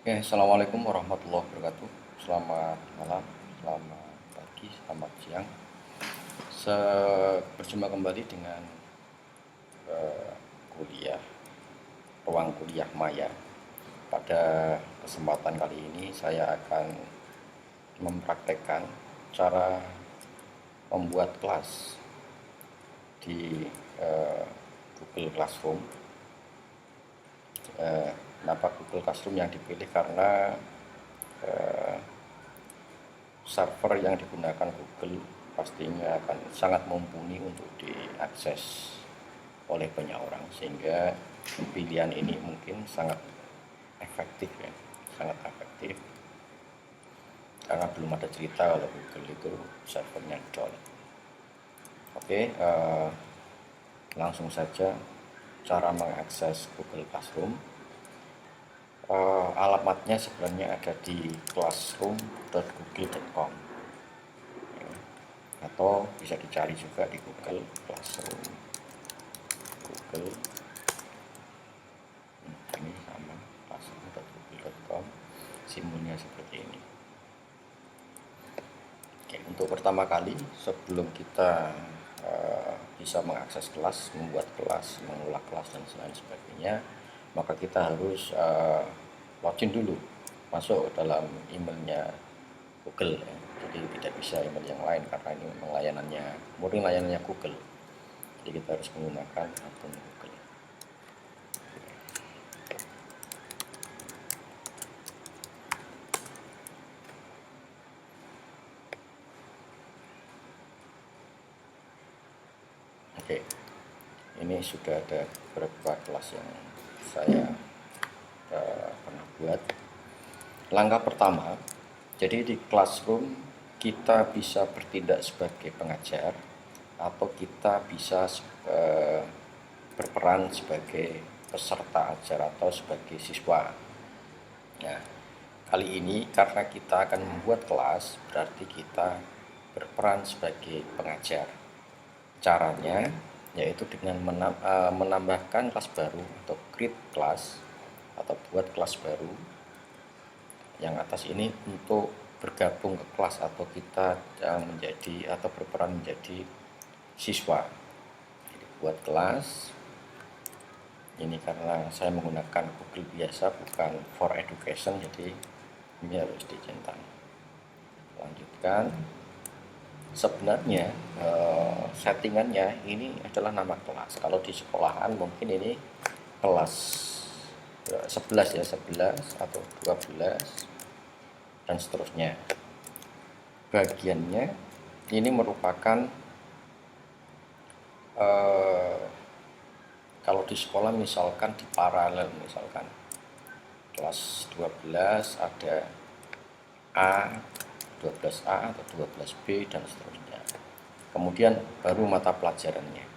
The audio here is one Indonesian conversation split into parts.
Oke, Assalamualaikum warahmatullahi wabarakatuh. Selamat malam, selamat pagi, selamat siang. Berjumpa kembali dengan kuliah, ruang kuliah Maya. Pada kesempatan kali ini saya akan mempraktekkan cara membuat kelas di Google Classroom. Kenapa Google Classroom yang dipilih? Karena server yang digunakan Google pastinya akan sangat mumpuni untuk diakses oleh banyak orang, sehingga pilihan ini mungkin sangat efektif ya, sangat efektif karena belum ada cerita kalau Google itu servernya down. Oke, langsung saja cara mengakses Google Classroom. Alamatnya sebenarnya ada di classroom.google.com atau bisa dicari juga di Google Classroom. Google ini sama, classroom.google.com, simbolnya seperti ini. Oke, untuk pertama kali sebelum kita bisa mengakses kelas, membuat kelas, mengolah kelas dan lain sebagainya, maka kita harus login dulu, masuk dalam emailnya Google ya. Jadi tidak bisa email yang lain karena ini memang murni layanannya Google. Jadi kita harus menggunakan akun Google. Oke, ini sudah ada beberapa kelas yang saya pernah buat. Langkah pertama, jadi di Classroom kita bisa bertindak sebagai pengajar atau kita bisa berperan sebagai peserta ajar atau sebagai siswa. Nah, kali ini karena kita akan membuat kelas, berarti kita berperan sebagai pengajar. Caranya yaitu dengan menambahkan kelas baru atau create kelas atau buat kelas baru. Yang atas ini untuk bergabung ke kelas atau kita menjadi atau berperan menjadi siswa. Jadi buat kelas. Ini karena saya menggunakan Google biasa bukan for education, jadi ini harus dicentang. Lanjutkan. Sebenarnya settingannya ini adalah nama kelas. Kalau di sekolahan mungkin ini kelas 11 ya, 11 atau 12 dan seterusnya. Bagiannya ini merupakan kalau di sekolah misalkan di paralel, misalkan kelas 12 ada A, 12A atau 12B dan seterusnya. Kemudian baru mata pelajarannya.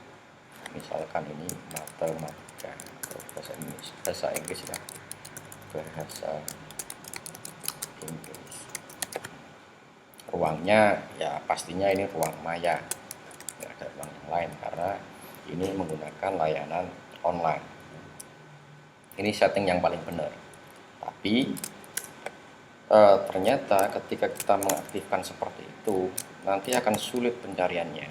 Misalkan ini matematika atau bahasa Inggris ya. Bahasa Inggris. Ruangnya ya pastinya ini ruang Maya. Tidak ada ruang yang lain karena ini menggunakan layanan online. Ini setting yang paling benar. Tapi ternyata ketika kita mengaktifkan seperti itu nanti akan sulit pencariannya.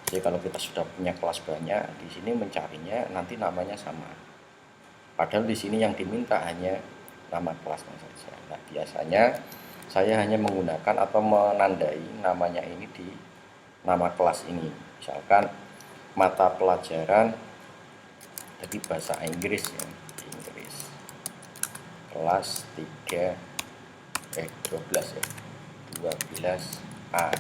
Jadi kalau kita sudah punya kelas banyak, di sini mencarinya nanti namanya sama. Padahal di sini yang diminta hanya nama kelasnya saja. Nah, biasanya saya hanya menggunakan atau menandai namanya ini di nama kelas ini. Misalkan mata pelajaran jadi bahasa Inggris ya, Inggris. Kelas 12 ya. 12A.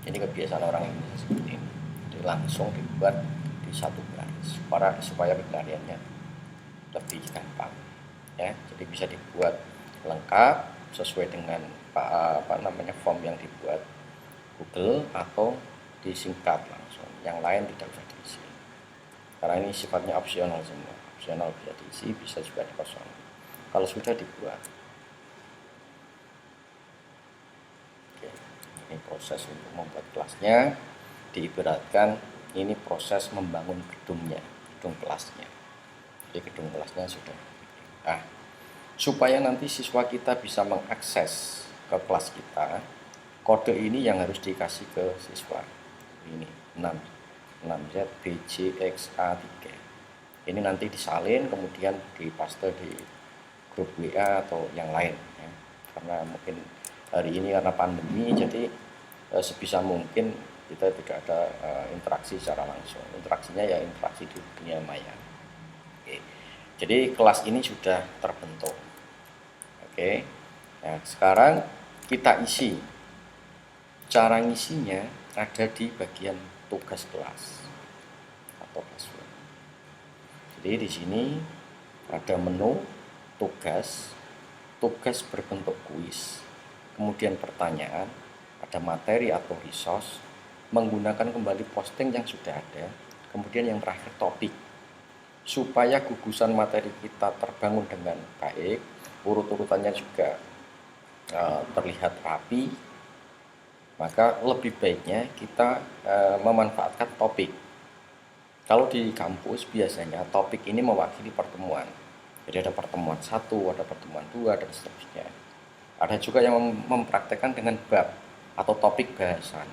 Ini kebiasaan orang Indonesia seperti ini. Jadi langsung dibuat di satu baris supaya pencariannya lebih gampang. Ya, jadi bisa dibuat lengkap sesuai dengan form yang dibuat Google atau disingkat langsung. Yang lain tidak usah diisi. Karena ini sifatnya opsional semua. Opsional bisa diisi, bisa juga dikosong. Kalau sudah dibuat. Oke, ini proses untuk membuat kelasnya. Diibaratkan ini proses membangun gedung kelasnya. Jadi gedung kelasnya sudah. supaya nanti siswa kita bisa mengakses ke kelas kita. Kode ini yang harus dikasih ke siswa. Ini 6Z BJXA3. Ini nanti disalin kemudian dipaste di grup WA atau yang lain ya. Karena mungkin hari ini karena pandemi, jadi sebisa mungkin kita tidak ada interaksi secara langsung. Interaksinya ya interaksi di dunia maya. Oke. Jadi kelas ini sudah terbentuk. Oke. Nah, sekarang kita isi. Cara ngisinya ada di bagian tugas kelas atau password. Jadi di sini ada menu tugas, tugas berbentuk kuis, kemudian pertanyaan, ada materi atau resource, menggunakan kembali posting yang sudah ada, kemudian yang terakhir topik. Supaya gugusan materi kita terbangun dengan baik, urut-urutannya juga terlihat rapi, maka lebih baiknya kita memanfaatkan topik. Kalau di kampus biasanya topik ini mewakili pertemuan. Jadi ada pertemuan 1, ada pertemuan 2, dan seterusnya. Ada juga yang mempraktekkan dengan bab atau topik bahasan.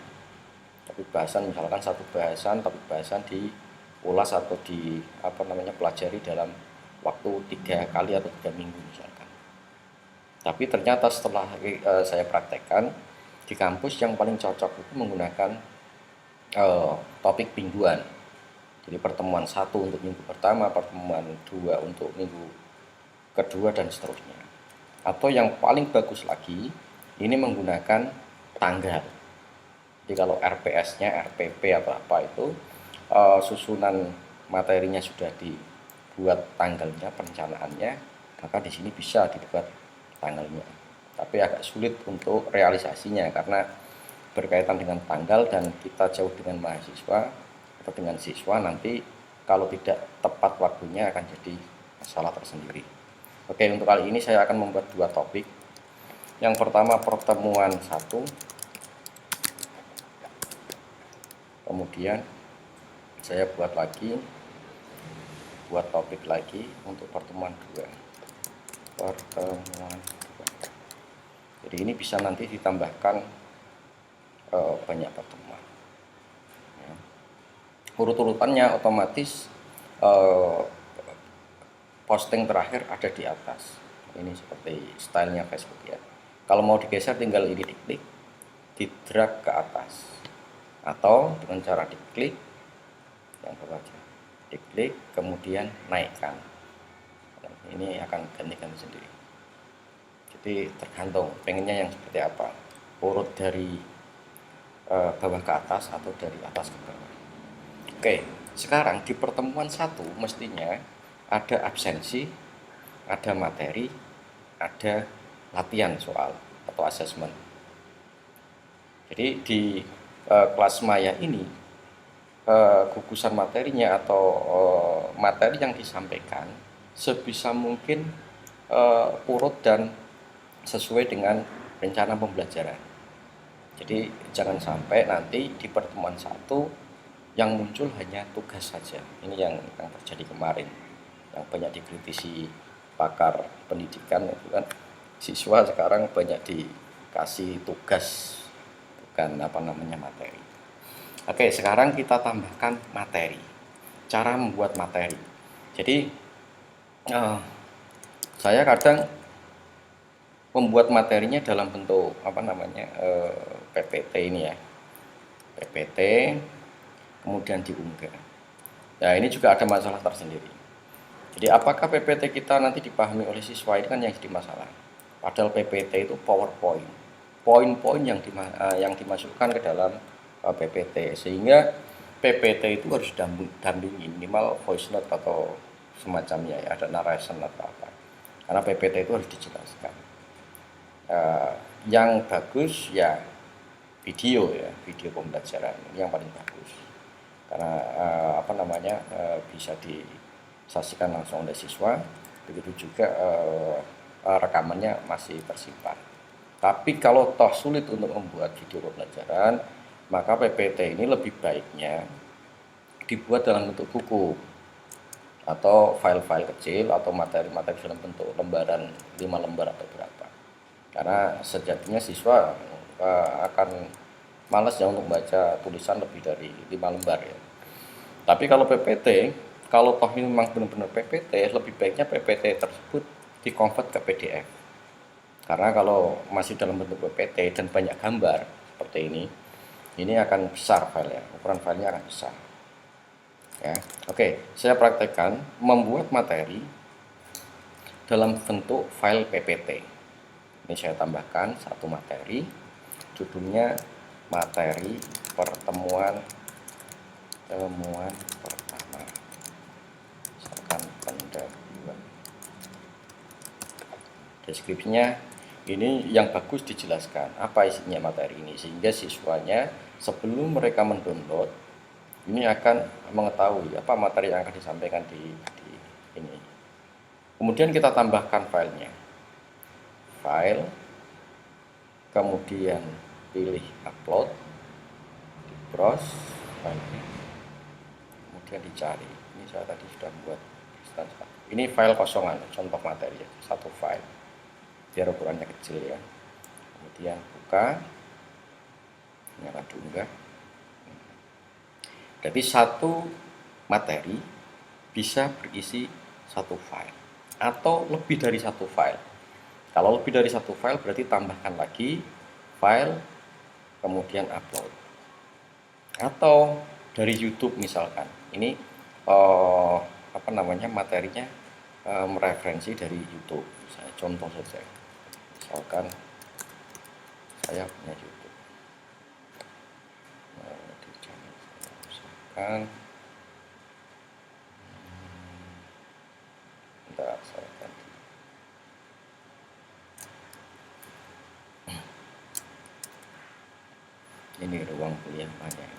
Topik bahasan misalkan satu bahasan, topik bahasan diulas atau pelajari dalam waktu 3 kali atau 3 minggu misalkan. Tapi ternyata setelah saya praktekkan, di kampus yang paling cocok itu menggunakan topik mingguan. Jadi pertemuan 1 untuk minggu pertama, pertemuan 2 untuk minggu kedua, dan seterusnya. Atau yang paling bagus lagi, ini menggunakan tanggal. Jadi kalau RPS-nya, RPP atau apa itu, susunan materinya sudah dibuat tanggalnya, perencanaannya, maka di sini bisa dibuat tanggalnya. Tapi agak sulit untuk realisasinya karena berkaitan dengan tanggal dan kita jauh dengan mahasiswa atau dengan siswa, nanti kalau tidak tepat waktunya akan jadi masalah tersendiri. Oke, untuk kali ini saya akan membuat 2 topik. Yang pertama pertemuan 1, kemudian saya buat topik lagi untuk pertemuan 2. Pertemuan. Jadi ini bisa nanti ditambahkan banyak pertemuan. Ya. Urut-urutannya otomatis posting terakhir ada di atas. Ini seperti stylenya Facebook ya. Kalau mau digeser tinggal ini diklik, di-drag ke atas. Atau dengan cara diklik, yang bawah aja. Diklik, kemudian naikkan. Ini akan ganti-ganti sendiri. Jadi tergantung pengennya yang seperti apa, urut dari bawah ke atas atau dari atas ke bawah. Oke, sekarang di pertemuan 1 mestinya ada absensi, ada materi, ada latihan soal atau asesmen. Jadi di kelas maya ini gugusan materinya atau materi yang disampaikan sebisa mungkin urut dan sesuai dengan rencana pembelajaran. Jadi jangan sampai nanti di pertemuan 1 yang muncul hanya tugas saja. Ini yang terjadi kemarin, yang banyak dikritisi pakar pendidikan itu kan, siswa sekarang banyak dikasih tugas bukan materi. Oke, sekarang kita tambahkan materi. Cara membuat materi. Jadi saya kadang membuat materinya dalam bentuk PPT ini ya, PPT kemudian diunggah. Nah ini juga ada masalah tersendiri. Jadi apakah PPT kita nanti dipahami oleh siswa, ini kan yang jadi masalah. Padahal PPT itu PowerPoint, poin-poin yang dimasukkan ke dalam PPT, sehingga PPT itu harus dampingi minimal voice note atau semacamnya ya, ada narration atau apa, karena PPT itu harus dijelaskan. Yang bagus ya video pembelajaran, ini yang paling bagus karena bisa disaksikan langsung oleh siswa, begitu juga rekamannya masih tersimpan. Tapi kalau toh sulit untuk membuat video pembelajaran, maka PPT ini lebih baiknya dibuat dalam bentuk buku atau file-file kecil atau materi-materi dalam bentuk lembaran 5 lembar atau berapa. Karena sejatinya siswa akan malas ya untuk membaca tulisan lebih dari 5 lembar ya. Tapi kalau PPT, kalau toh ini memang benar-benar PPT, lebih baiknya PPT tersebut dikonvert ke PDF. Karena kalau masih dalam bentuk PPT dan banyak gambar seperti ini akan besar filenya, ukuran filenya akan besar. Ya, oke, saya praktekkan membuat materi dalam bentuk file PPT. Ini saya tambahkan satu materi, judulnya materi pertemuan pertama, misalkan pendahuluan. Deskripsinya ini yang bagus dijelaskan apa isinya materi ini, sehingga siswanya sebelum mereka mendownload ini akan mengetahui apa materi yang akan disampaikan di ini. Kemudian kita tambahkan filenya, file, kemudian pilih upload, di browse filenya, kemudian dicari. Ini saya tadi sudah membuat ini file kosongan, contoh materi, satu file biar ukurannya kecil ya. Kemudian buka, ini akan diunggah. Jadi satu materi bisa berisi satu file atau lebih dari satu file. Kalau lebih dari satu file berarti tambahkan lagi file, kemudian upload. Atau dari YouTube misalkan. Ini materinya mereferensi dari YouTube. Saya contoh saja. Misalkan saya punya YouTube. Bentar, saya ganti. Ini ruang kuliah banyak.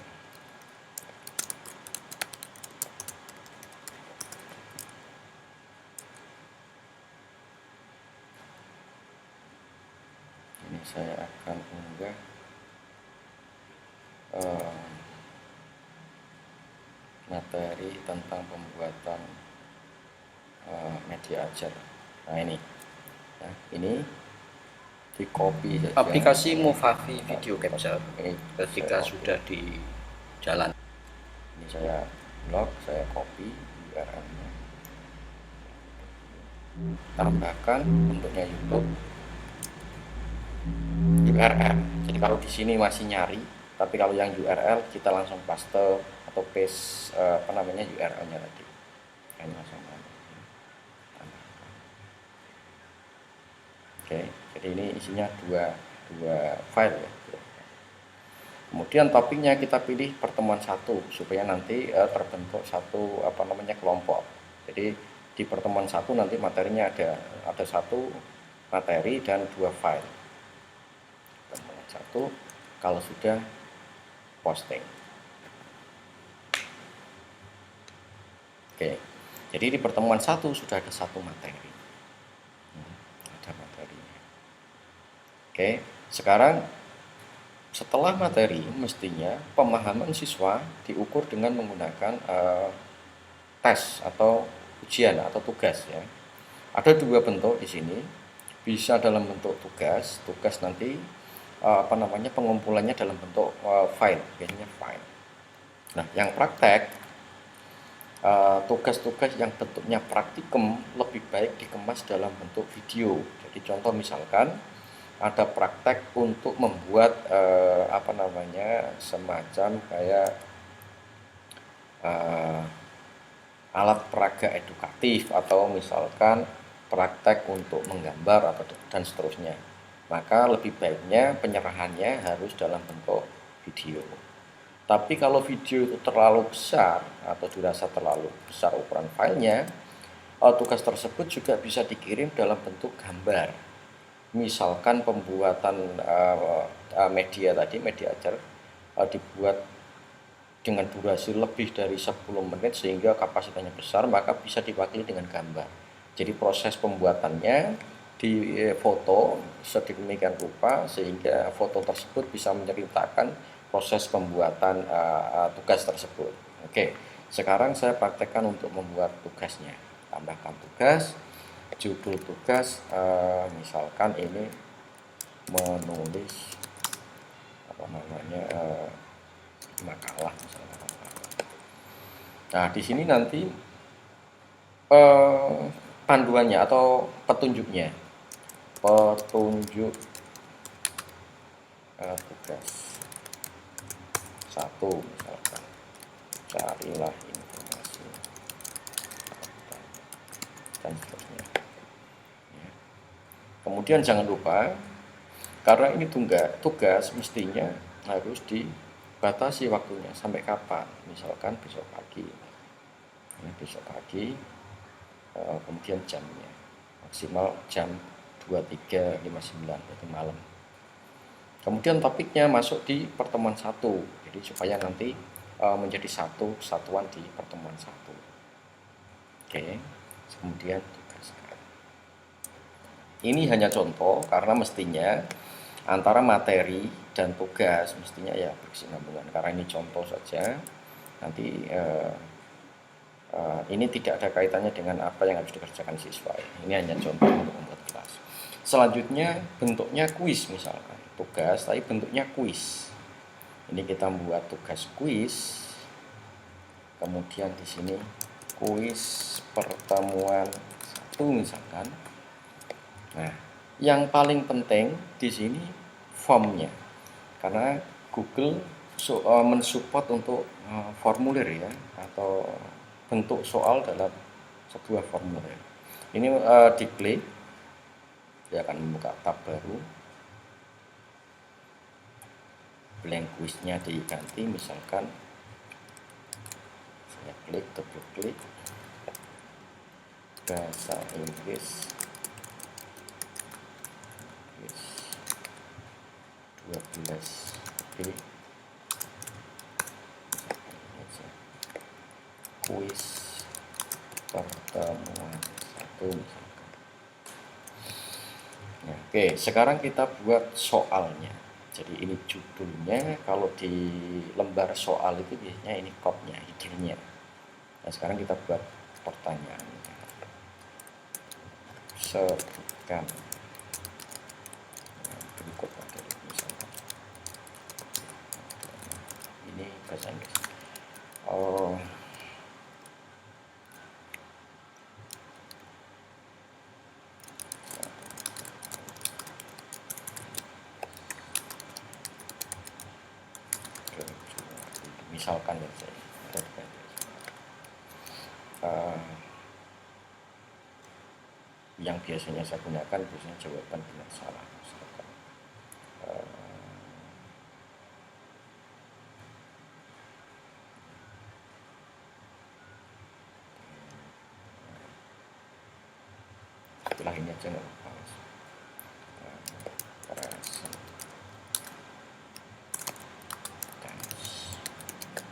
Ini saya akan unggah materi tentang pembuatan media ajar. Nah ini, ya, ini di copy saja. Aplikasi Movavi Video Capture ini ketika sudah di jalan. Ini saya blok, saya copy URL-nya, tambahkan bentuknya YouTube URL. Jadi kalau di sini masih nyari, tapi kalau yang URL kita langsung paste atau paste URL-nya tadi. Ini langsung Oke, jadi ini isinya dua file ya. Kemudian topiknya kita pilih pertemuan satu supaya nanti terbentuk satu kelompok. Jadi di pertemuan satu nanti materinya ada satu materi dan dua file. Pertemuan satu kalau sudah posting. Oke, jadi di pertemuan satu sudah ada satu materi. Ada materinya. Oke, sekarang setelah materi mestinya pemahaman siswa diukur dengan menggunakan tes atau ujian atau tugas ya. Ada dua bentuk di sini, bisa dalam bentuk tugas nanti pengumpulannya dalam bentuk file, biasanya file. Nah, yang praktek tugas-tugas yang bentuknya praktikum lebih baik dikemas dalam bentuk video. Jadi contoh misalkan ada praktek untuk membuat semacam kayak alat peraga edukatif atau misalkan praktek untuk menggambar atau dan seterusnya. Maka lebih baiknya penyerahannya harus dalam bentuk video. Tapi kalau video itu terlalu besar atau dirasa terlalu besar ukuran filenya, tugas tersebut juga bisa dikirim dalam bentuk gambar. Misalkan pembuatan media ajar dibuat dengan durasi lebih dari 10 menit sehingga kapasitasnya besar, maka bisa diwakili dengan gambar. Jadi proses pembuatannya di foto sedemikian rupa sehingga foto tersebut bisa menceritakan proses pembuatan tugas tersebut. Oke, Sekarang saya praktekkan untuk membuat tugasnya. Tambahkan tugas, judul tugas, misalkan ini menulis apa namanya makalah misalnya. Nah, di sini nanti panduannya atau petunjuk tugas satu misalkan, carilah informasi dan seterusnya. Ya. Kemudian jangan lupa, karena ini tugas mestinya harus dibatasi waktunya sampai kapan. Misalkan besok pagi, kemudian jamnya maksimal jam 23.59 itu malam. Kemudian topiknya masuk di pertemuan 1, jadi supaya nanti menjadi satu kesatuan di pertemuan 1. Oke, kemudian tugaskan. Ini hanya contoh karena mestinya antara materi dan tugas mestinya ya berkesinambungan. Karena ini contoh saja, nanti ini tidak ada kaitannya dengan apa yang harus dikerjakan siswa. Ini hanya contoh untuk membuat kelas. Selanjutnya bentuknya kuis misalkan. Tugas tapi bentuknya kuis. Ini kita membuat tugas kuis. Kemudian di sini kuis pertemuan 1 misalkan. Nah, yang paling penting di sini formnya. Karena Google mensupport untuk formulir ya, atau bentuk soal dalam sebuah formulir. Ini diklik, dia akan membuka tab baru. Blank kuisnya diganti, misalkan saya double klik bahasa Inggris 12B kuis pertemuan 1 misalkan. Nah, oke, sekarang kita buat soalnya. Jadi ini judulnya, kalau di lembar soal itu biasanya ini copnya, headernya. Nah, sekarang kita buat pertanyaan. Sebutkan berikut materi misalkan. Ini bahasa Inggris. Misalkan ya saya yang biasanya saya gunakan biasanya jawaban benar salah misalkan. Setelah ini aja nggak apa-apa.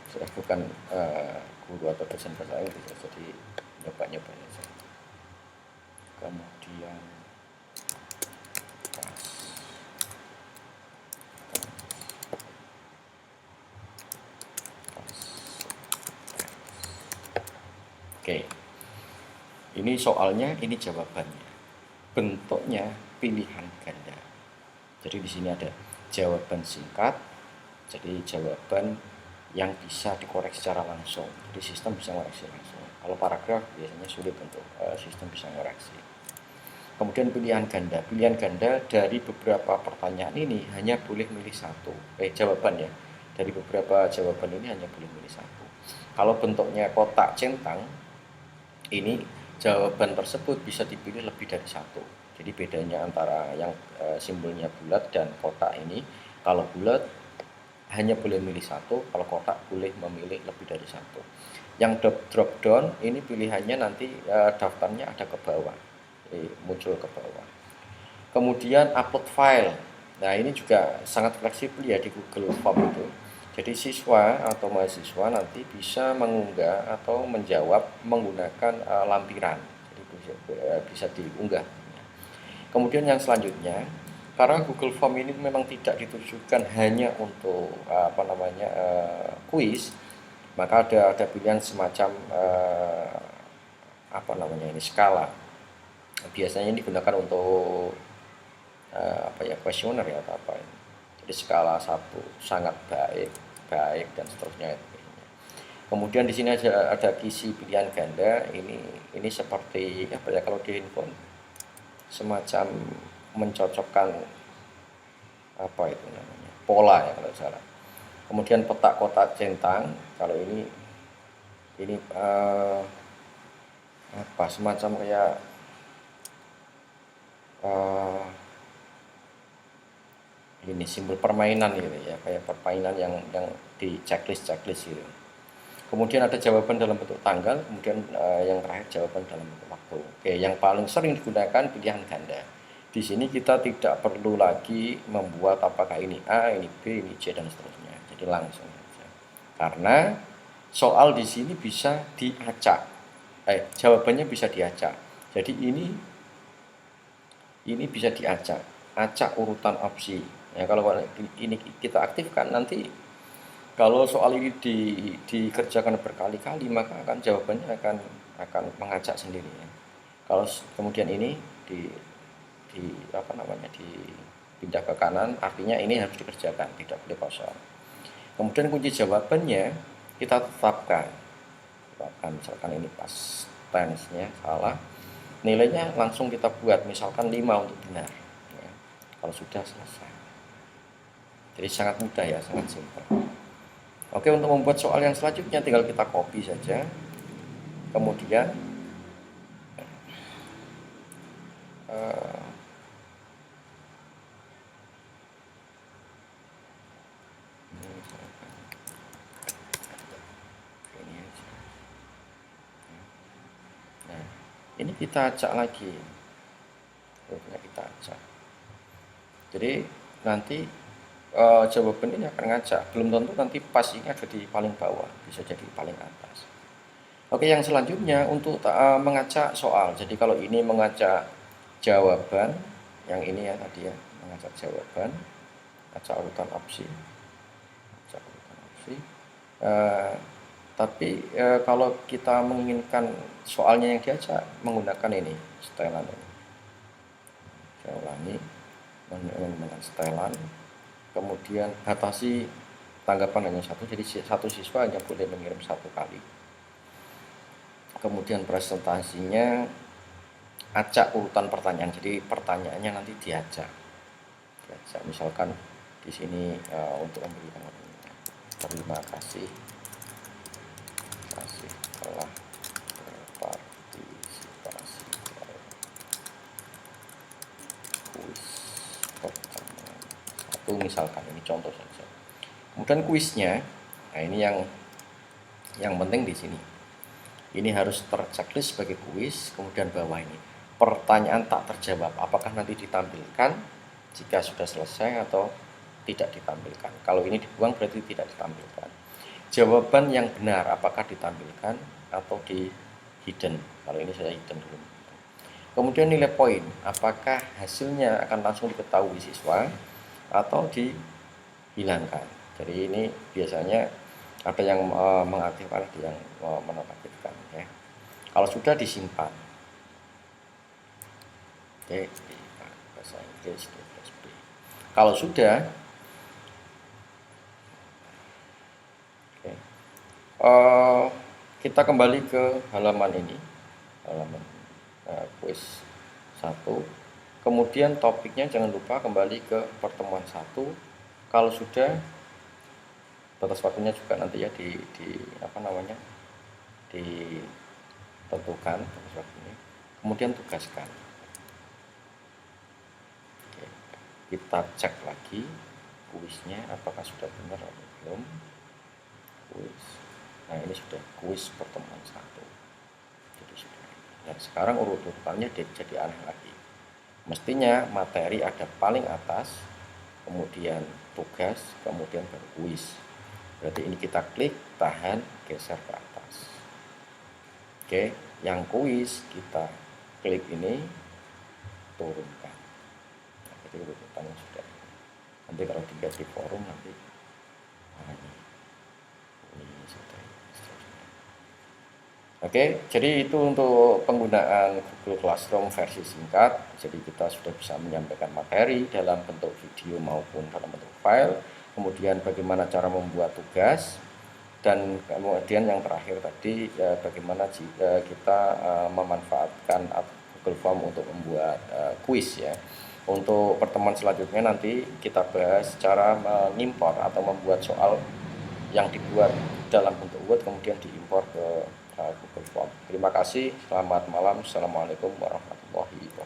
Saya bukan guru atau dosen bahasa Inggris, jadi nyoba-nyoba saja. Kemudian oke, ini soalnya, ini jawabannya. Bentuknya pilihan ganda. Jadi di sini ada jawaban singkat, jadi jawaban yang bisa dikoreksi secara langsung. Jadi sistem bisa koreksi langsung. Kalau paragraf biasanya sulit untuk sistem bisa koreksi. Kemudian pilihan ganda. Pilihan ganda dari beberapa pertanyaan ini hanya boleh milih satu. Jawaban ya. Dari beberapa jawaban ini hanya boleh milih satu. Kalau bentuknya kotak centang, ini jawaban tersebut bisa dipilih lebih dari satu. Jadi bedanya antara yang simbolnya bulat dan kotak ini, kalau bulat hanya boleh milih satu, kalau kotak boleh memilih lebih dari satu. Yang drop down ini pilihannya nanti daftarnya ada ke bawah, jadi muncul ke bawah. Kemudian upload file. Nah, ini juga sangat fleksibel ya di Google Form itu. Jadi siswa atau mahasiswa nanti bisa mengunggah atau menjawab menggunakan lampiran. Jadi bisa diunggah. Kemudian yang selanjutnya, karena Google Form ini memang tidak ditujukan hanya untuk kuis, maka ada pilihan semacam apa namanya ini, skala. Biasanya ini digunakan untuk apa ya, kuesioner ya atau apa ini. Jadi skala 1 sangat baik, baik dan seterusnya. Kemudian di sini ada kisi pilihan ganda. Ini seperti apa ya, kalau di handphone semacam mencocokkan apa itu namanya, pola ya kalau salah. Kemudian petak kotak centang, kalau ini apa semacam kayak ini simbol permainan gitu ya, kayak permainan yang di checklist gitu. Kemudian ada jawaban dalam bentuk tanggal, kemudian yang terakhir jawaban dalam bentuk waktu. Oke, yang paling sering digunakan pilihan ganda. Di sini kita tidak perlu lagi membuat apakah ini A, ini B, ini C dan seterusnya. Jadi langsung saja. Karena soal di sini bisa diacak. Jawabannya bisa diacak. Jadi ini bisa diacak. Acak urutan opsi. Ya, kalau ini kita aktifkan, nanti kalau soal ini dikerjakan berkali-kali, maka akan jawabannya akan mengacak sendiri ya. Kalau kemudian ini apa namanya, dipindah ke kanan, artinya ini harus dikerjakan, tidak boleh kosong. Kemudian kunci jawabannya kita tetapkan misalkan ini pas tense-nya salah, nilainya langsung kita buat misalkan 5 untuk benar ya, kalau sudah selesai. Jadi sangat mudah ya, sangat simpel. Oke, untuk membuat soal yang selanjutnya tinggal kita copy saja. Kemudian ini kita acak lagi. Kita acak. Jadi nanti jawaban ini akan ngacak. Belum tentu nanti pas ini ada di paling bawah, bisa jadi paling atas. Oke, yang selanjutnya untuk mengacak soal. Jadi kalau ini mengacak jawaban, yang ini ya tadi ya, mengacak jawaban, acak urutan opsi, acak urutan opsi. Tapi kalau kita menginginkan soalnya yang diacak, menggunakan ini setelan ini. Saya ulangi, menggunakan setelan. Kemudian batasi tanggapan hanya 1, jadi satu siswa hanya boleh mengirim 1 kali. Kemudian presentasinya acak urutan pertanyaan, jadi pertanyaannya nanti diacak. Misalkan di sini untuk memberikan terima kasih telah berpartisipasi dalam kuis pertanyaan 1 misalkan, ini contoh saja. Kemudian kuisnya, nah ini yang penting di sini. Ini harus terchecklist sebagai kuis. Kemudian bawah ini pertanyaan tak terjawab, apakah nanti ditampilkan jika sudah selesai atau tidak ditampilkan. Kalau ini dibuang berarti tidak ditampilkan. Jawaban yang benar apakah ditampilkan atau di hidden. Kalau ini saya hidden dulu. Kemudian nilai poin, apakah hasilnya akan langsung diketahui siswa atau dihilangkan. Jadi ini biasanya ada yang mengaktifkan, ada yang menonaktifkan ya. Kalau sudah disimpan. Oke, bahasa Inggris B. Kalau sudah kita kembali ke halaman ini, halaman kuis 1. Kemudian topiknya jangan lupa kembali ke pertemuan 1. Kalau sudah, batas waktunya juga nanti ya di apa namanya, ditentukan batas waktunya. Kemudian tugaskan. Oke, kita cek lagi kuisnya apakah sudah benar atau belum. Kuis. Nah, ini sudah kuis pertemuan 1. Jadi sudah. Nah, sekarang urutannya jadi aneh lagi. Mestinya materi ada paling atas, kemudian tugas, kemudian baru kuis. Berarti ini kita klik, tahan, geser ke atas. Oke, yang kuis kita klik ini, turunkan. Nah, jadi urutannya sudah. Nanti kalau dilihat di forum nanti ini sudah Oke, jadi itu untuk penggunaan Google Classroom versi singkat. Jadi kita sudah bisa menyampaikan materi dalam bentuk video maupun dalam bentuk file. Kemudian bagaimana cara membuat tugas, dan kemudian yang terakhir tadi bagaimana jika kita memanfaatkan Google Form untuk membuat kuis ya. Untuk pertemuan selanjutnya nanti kita bahas cara mengimpor atau membuat soal yang dibuat dalam bentuk Word kemudian diimpor ke Google Form. Terima kasih, selamat malam, assalamualaikum warahmatullahi wabarakatuh.